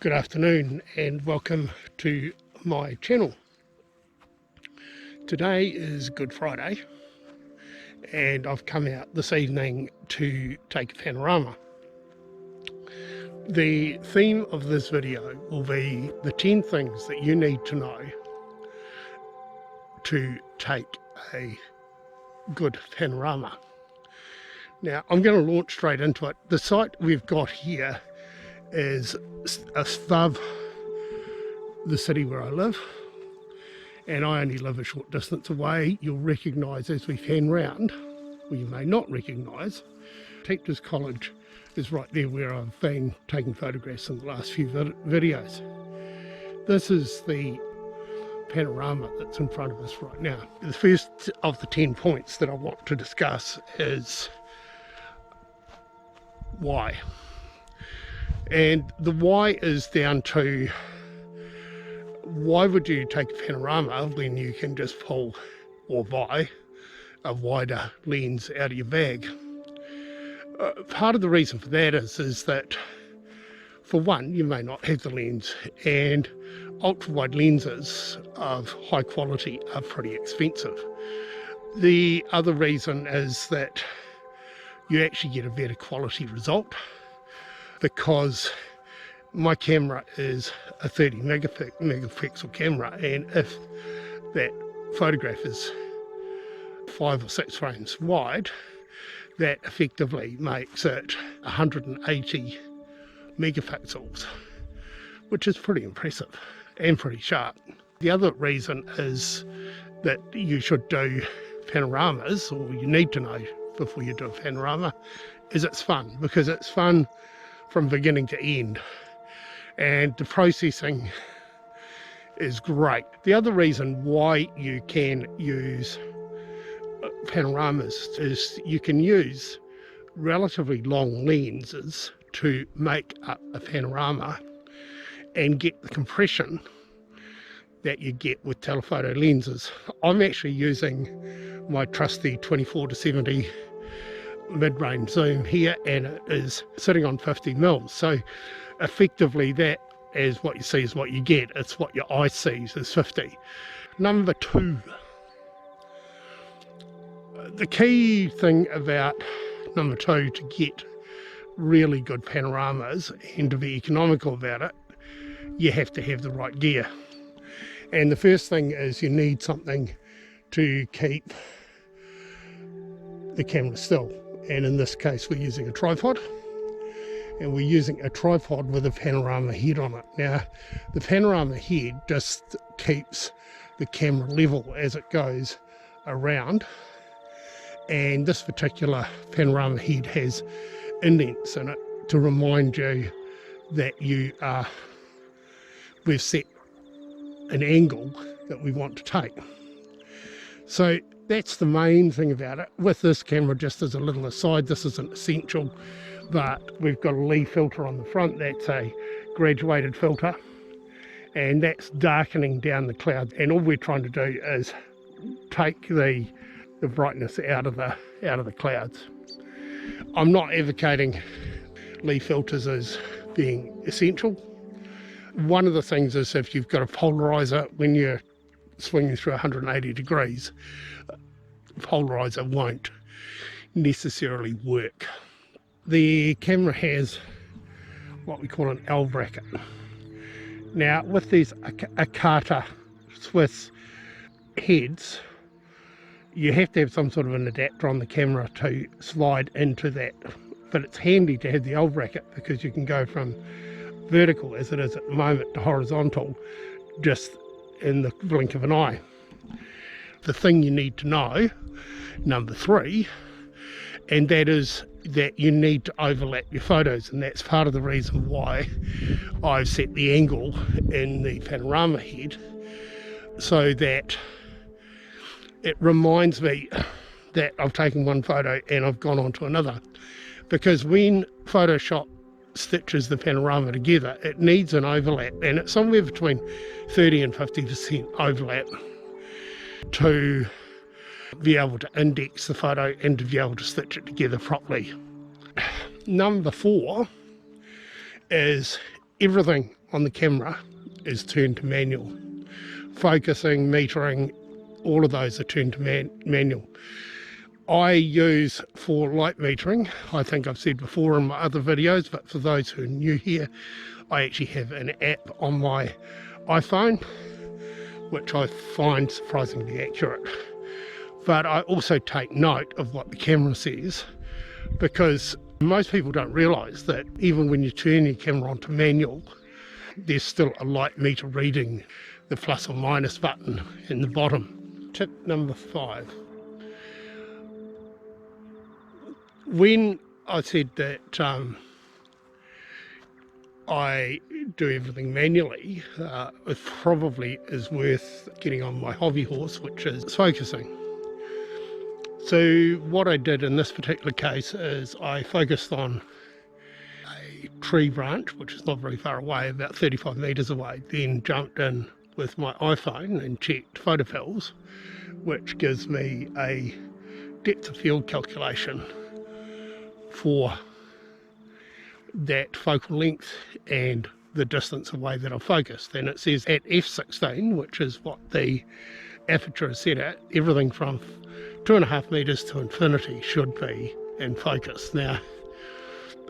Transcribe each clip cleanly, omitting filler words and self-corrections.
Good afternoon and welcome to my channel. Today is Good Friday and I've come out this evening to take a panorama. The theme of this video will be the 10 things that you need to know to take a good panorama. Now I'm going to launch straight into it. The site we've got here is above the city where I live, and I only live a short distance away. You'll recognise as we pan round, or you may not recognise, Teachers College is right there where I've been taking photographs in the last few videos. This is the panorama that's in front of us right now. The first of the 10 points that I want to discuss is why. And the why is down to, why would you take a panorama when you can just pull or buy a wider lens out of your bag? Part of the reason for that is that, for one, you may not have the lens, and ultra-wide lenses of high quality are pretty expensive. The other reason is that you actually get a better quality result, because my camera is a 30 megapixel camera, and if that photograph is 5 or 6 frames wide, that effectively makes it 180 megapixels, which is pretty impressive and pretty sharp. The other reason is that you should do panoramas, or you need to know before you do a panorama, is it's fun, because it's fun from beginning to end, and the processing is great. The other reason why you can use panoramas is you can use relatively long lenses to make up a panorama and get the compression that you get with telephoto lenses. I'm actually using my trusty 24-70 mid-range zoom here, and it is sitting on 50 mils, so effectively that is what you see is what you get. It's what your eye sees is 50. Number 2, the key thing about number 2 to get really good panoramas and to be economical about it, you have to have the right gear. And the first thing is you need something to keep the camera still. And in this case, we're using a tripod, and we're using a tripod with a panorama head on it. Now, the panorama head just keeps the camera level as it goes around, and this particular panorama head has indents in it to remind you that we've set an angle that we want to take. So that's the main thing about it. With this camera, just as a little aside, this isn't essential, but we've got a Lee filter on the front. That's a graduated filter, and that's darkening down the cloud, and all we're trying to do is take the brightness out of the clouds. I'm not advocating Lee filters as being essential. One of the things is, if you've got a polarizer, when you're swinging through 180 degrees, polarizer won't necessarily work. The camera has what we call an L bracket. Now, with these Akata Swiss heads, you have to have some sort of an adapter on the camera to slide into that, but it's handy to have the L bracket, because you can go from vertical, as it is at the moment, to horizontal just in the blink of an eye. The thing you need to know, number 3, and that is that you need to overlap your photos, and that's part of the reason why I've set the angle in the panorama head, so that it reminds me that I've taken one photo and I've gone on to another. Because when Photoshop stitches the panorama together, it needs an overlap, and it's somewhere between 30 and 50% overlap to be able to index the photo and to be able to stitch it together properly. Number 4 is everything on the camera is turned to manual. Focusing, metering, all of those are turned to manual. I use for light metering, I think I've said before in my other videos, but for those who are new here, I actually have an app on my iPhone, which I find surprisingly accurate. But I also take note of what the camera says, because most people don't realise that even when you turn your camera onto manual, there's still a light meter reading the plus or minus button in the bottom. Tip number 5. When I said that I do everything manually, it probably is worth getting on my hobby horse, which is focusing. So what I did in this particular case is I focused on a tree branch, which is not very far away, about 35 metres away, then jumped in with my iPhone and checked photofills, which gives me a depth of field calculation for that focal length and the distance away that I've focused. And it says at f16, which is what the aperture is set at, everything from 2.5 metres to infinity should be in focus. Now,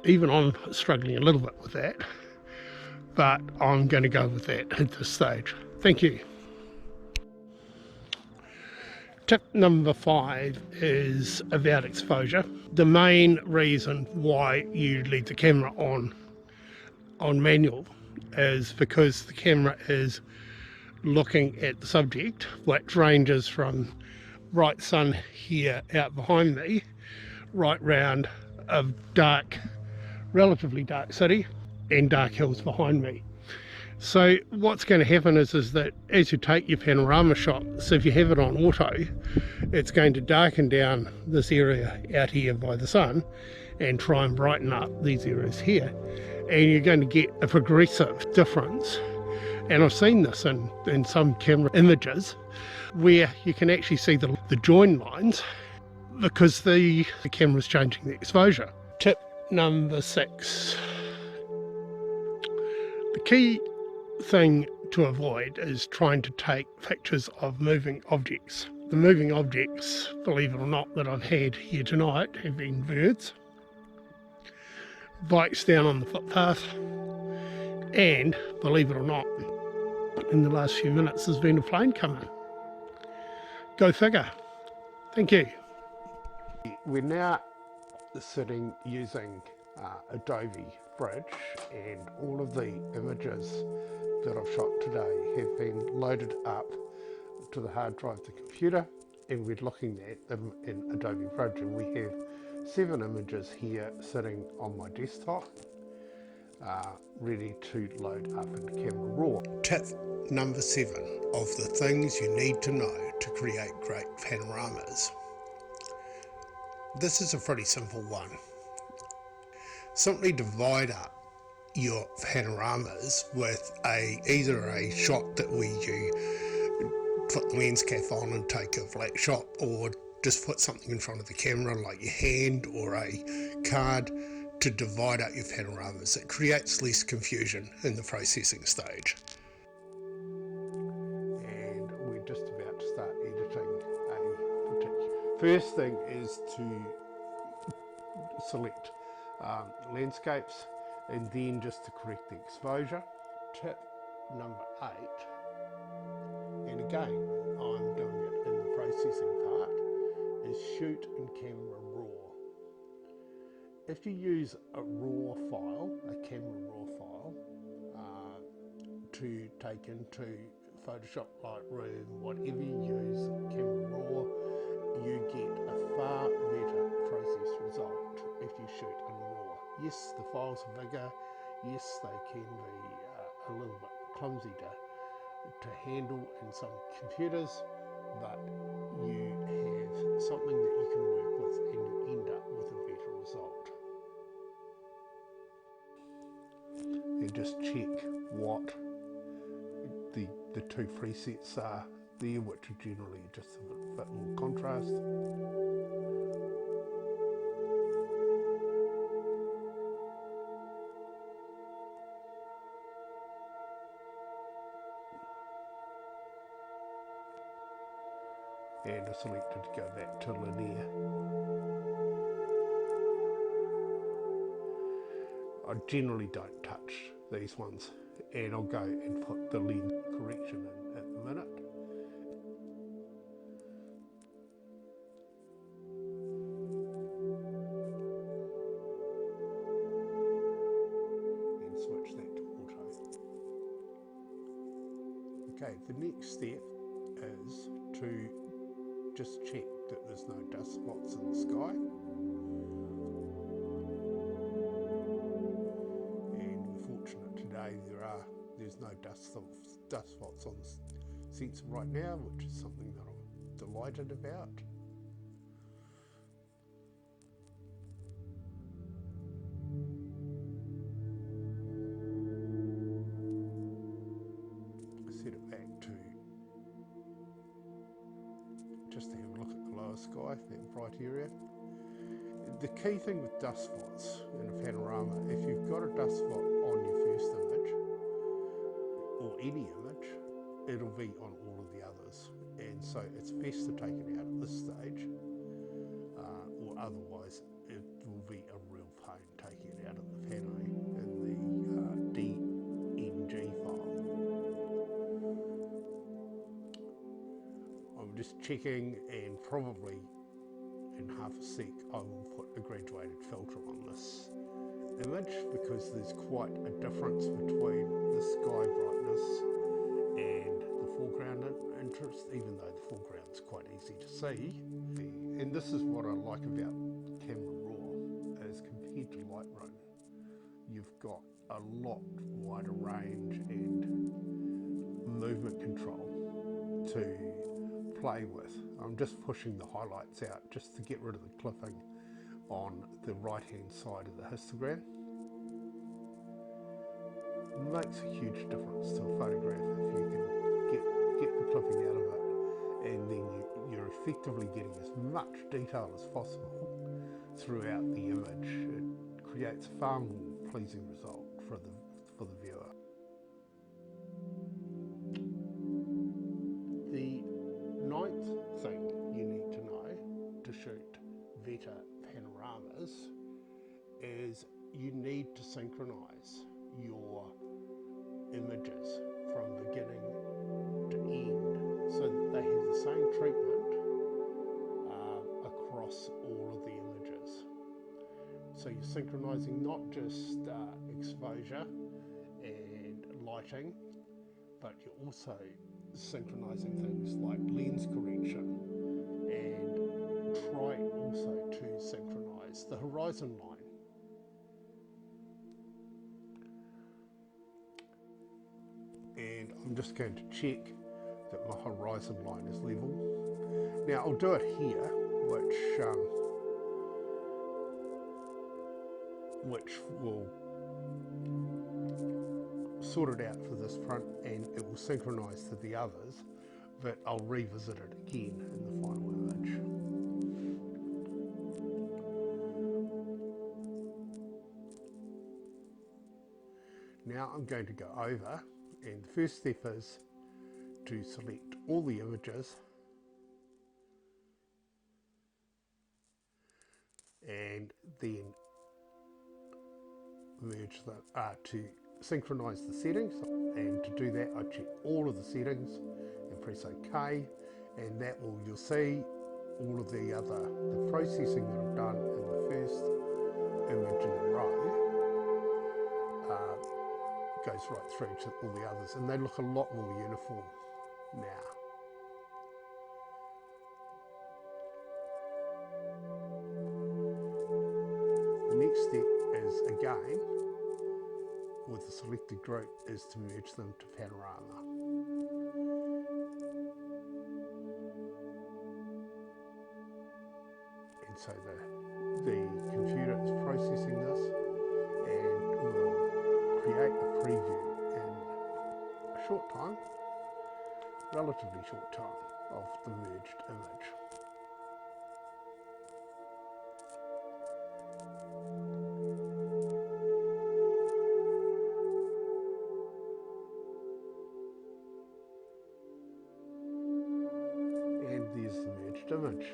even I'm struggling a little bit with that, but I'm going to go with that at this stage. Thank you. Tip number 5 is about exposure. The main reason why you leave the camera on manual is because the camera is looking at the subject, which ranges from bright sun here out behind me, right round a dark, relatively dark city and dark hills behind me. So what's going to happen is that as you take your panorama shot, so if you have it on auto, it's going to darken down this area out here by the sun and try and brighten up these areas here. And you're going to get a progressive difference. And I've seen this in some camera images where you can actually see the join lines because the camera's changing the exposure. Tip number 6. The key thing to avoid is trying to take pictures of moving objects. The moving objects, believe it or not, that I've had here tonight have been birds, bikes down on the footpath, and, believe it or not, in the last few minutes there's been a plane coming. Go figure. Thank you. We're now sitting using Adobe Bridge, and all of the images that I've shot today have been loaded up to the hard drive of the computer, and we're looking at them in Adobe Bridge, and we have 7 images here sitting on my desktop ready to load up into Camera Raw. Tip number 7 of the things you need to know to create great panoramas. This is a pretty simple one. Simply divide up your panoramas with either a shot that where you put the lens cap on and take a flat shot, or just put something in front of the camera like your hand or a card to divide up your panoramas. It creates less confusion in the processing stage. And we're just about to start editing a particular. First thing is to select landscapes, and then just to correct the exposure. Tip number 8, and again I'm doing it in the processing part, is shoot in Camera Raw. If you use a raw file, a Camera Raw file, to take into Photoshop, Lightroom, whatever you use, Camera Raw, you get a far better process result if you shoot in RAW. Yes, the files are bigger, yes, they can be a little bit clumsy to handle in some computers, but you have something that you can work with and you end up with a better result. And just check what the 2 presets are there, which are generally just a bit more contrast. and I selected to go back to linear. I generally don't touch these ones, and I'll go and put the lens correction in at the minute. And switch that to auto. Okay, the next step is to just check that there's no dust spots in the sky. And we're fortunate today there's no dust spots on the sensor right now, which is something that I'm delighted about. Set it back to just to have a look at the lower sky, that bright area. The key thing with dust spots in a panorama, if you've got a dust spot on your first image, or any image, it'll be on all of the others. And so it's best to take it out at this stage, or otherwise it will be a real pain taking it out of the pano in the DNG file. I'm just checking, and probably in half a sec I will put a graduated filter on this image, because there's quite a difference between the sky brightness and the foreground interest, even though the foreground's quite easy to see. And this is what I like about Camera Raw, as compared to Lightroom, you've got a lot wider range and movement control to play with. I'm just pushing the highlights out just to get rid of the clipping on the right hand side of the histogram. It makes a huge difference to a photograph if you can get the clipping out of it, and then you're effectively getting as much detail as possible throughout the image. It creates a far more pleasing result for the viewer. The ninth thing you need to know to shoot better panoramas is you need to synchronize your images from beginning to end so that they have the same treatment across all of the images. So you're synchronizing not just exposure and lighting, but you're also synchronizing things like lens correction, and try also to synchronize the horizon line. And I'm just going to check that my horizon line is level. Now I'll do it here, which will sort it out for this front, and it will synchronize to the others, but I'll revisit it again in the final image. Now I'm going to go over, and the first step is to select all the images and then merge them to synchronize the settings. And to do that, I check all of the settings and press OK, and that will, you'll see all of the processing that I've done in the first image in a row goes right through to all the others, and they look a lot more uniform now. The next step is, again, with the selected group, is to merge them to Panorama. And so the computer is processing this and will create a preview in a short time, relatively short time, of the merged image. And and there's the merged image.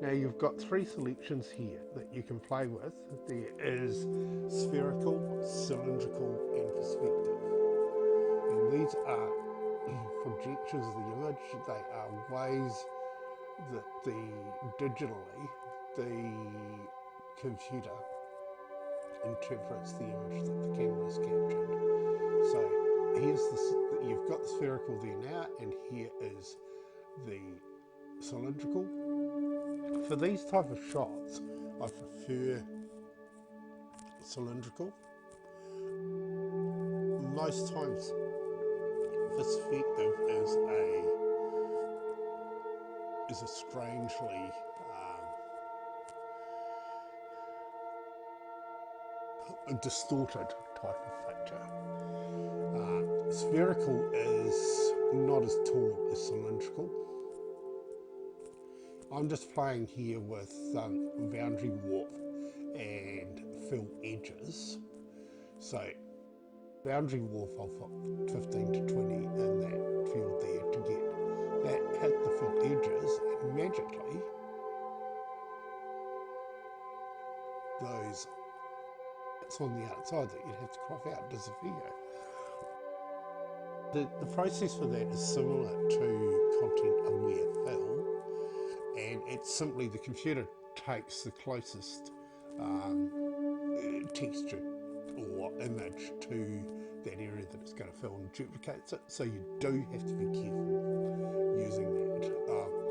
Now you've got three selections here that you can play with. There is spherical, cylindrical and perspective. And these are projections of the image. They are ways that digitally the computer interprets the image that the camera has captured. So you've got the spherical there now, and here is the cylindrical. For these type of shots, I prefer cylindrical. Most times, perspective is a strangely a distorted type of picture. Spherical is not as tall as cylindrical. I'm just playing here with boundary warp and fill edges. So boundary warp, I'll put 15 to 20 in that field there to get that hit the fill edges, and magically those bits on the outside that you'd have to crop out disappear. The process for that is similar to content aware fill, and it's simply the computer takes the closest texture or image to that area that it's going to fill and duplicates it. So you do have to be careful using that.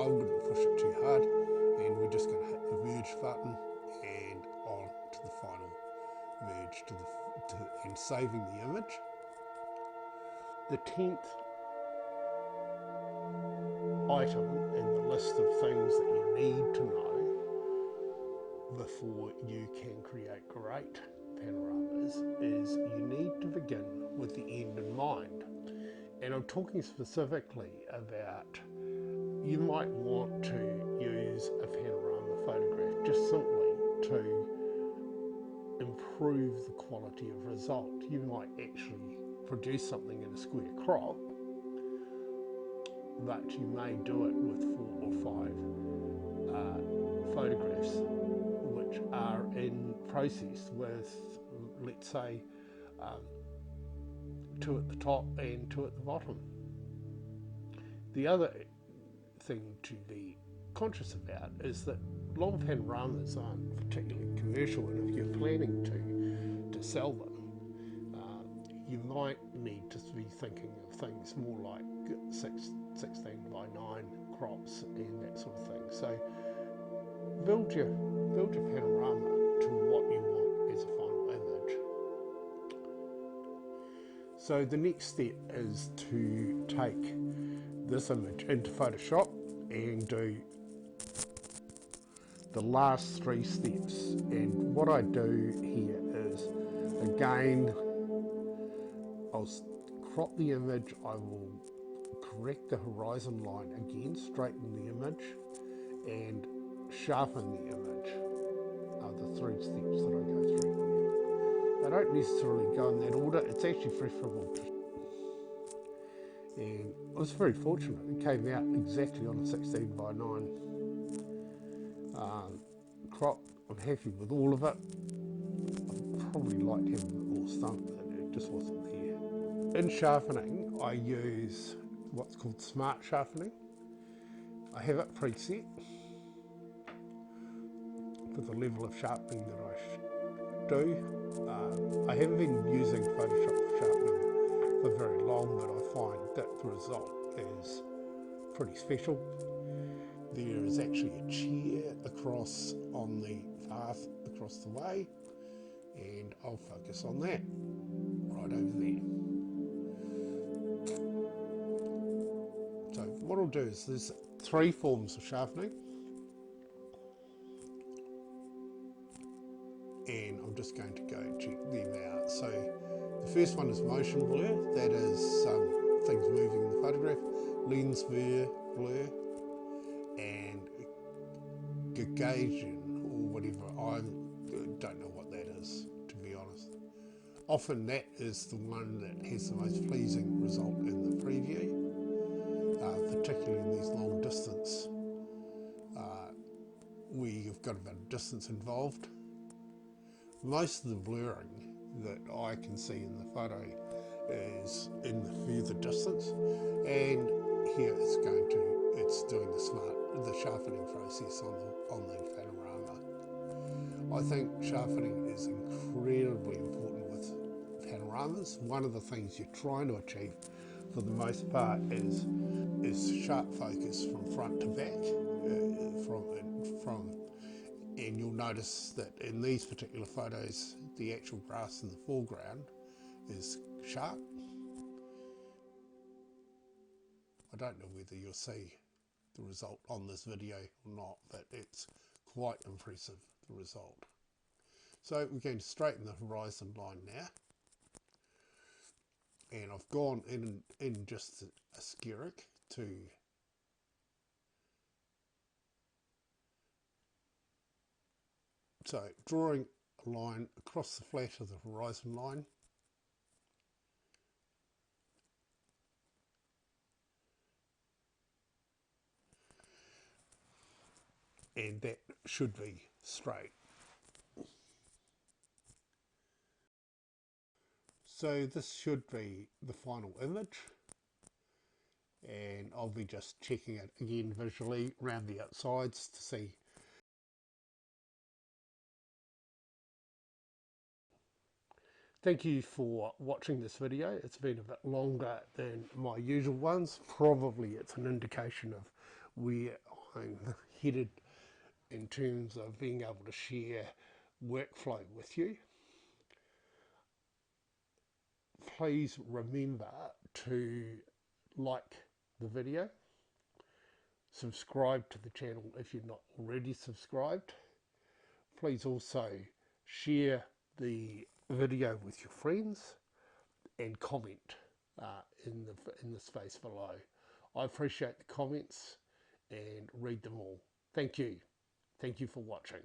I wouldn't push it too hard, and we're just going to hit the merge button and on to the final merge and saving the image. The 10th item in the list of things that you need to know before you can create great panoramas is you need to begin with the end in mind. And I'm talking specifically about, you might want to use a panorama photograph just simply to improve the quality of result. You might actually produce something in a square crop, but you may do it with 4 or 5 photographs which are in process with, let's say, 2 at the top and 2 at the bottom. The other thing to be conscious about is that long panoramas aren't particularly commercial, and if you're planning to sell them, you might need to be thinking of things more like 16 by 9 crops and that sort of thing. So build your panorama to what you want as a final image. So the next step is to take this image into Photoshop and do the last 3 steps. And what I do here is, again, I'll crop the image, I will correct the horizon line again, straighten the image, and sharpen the image. Are the 3 steps that I go through here. They don't necessarily go in that order. It's actually preferable to, and I was very fortunate. It came out exactly on a 16 by 9 crop. I'm happy with all of it. I'd probably like to have a bit more stump, but it just wasn't there. In sharpening, I use what's called smart sharpening. I have it preset for the level of sharpening that I do. I haven't been using Photoshop for sharpening for very long, but I find that the result is pretty special. There is actually a chair across on the path across the way, and I'll focus on that right over there. So what I'll do is, there's 3 forms of sharpening, and I'm just going to go check them out. So the first one is motion blur. That is things moving in the photograph. Lens blur, and Gaussian or whatever. I don't know what that is, to be honest. Often that is the one that has the most pleasing result in the preview, particularly in these long distance got a bit of distance involved. Most of the blurring that I can see in the photo is in the further distance, and here it's doing the sharpening process on the panorama. I think sharpening is incredibly important with panoramas. One of the things you're trying to achieve for the most part is sharp focus from front to back, and you'll notice that in these particular photos the actual grass in the foreground is sharp. I don't know whether you'll see the result on this video or not, but it's quite impressive, the result. So we're going to straighten the horizon line now, and I've gone in just a skeric to drawing a line across the flat of the horizon line, and that should be straight. So this should be the final image, and I'll be just checking it again visually around the outsides to see. Thank you for watching this video. It's been a bit longer than my usual ones. Probably it's an indication of where I'm headed in terms of being able to share workflow with you. Please remember to like the video, subscribe to the channel if you're not already subscribed. Please also share the video with your friends and comment in the space below. I appreciate the comments and read them all. Thank you. Thank you for watching.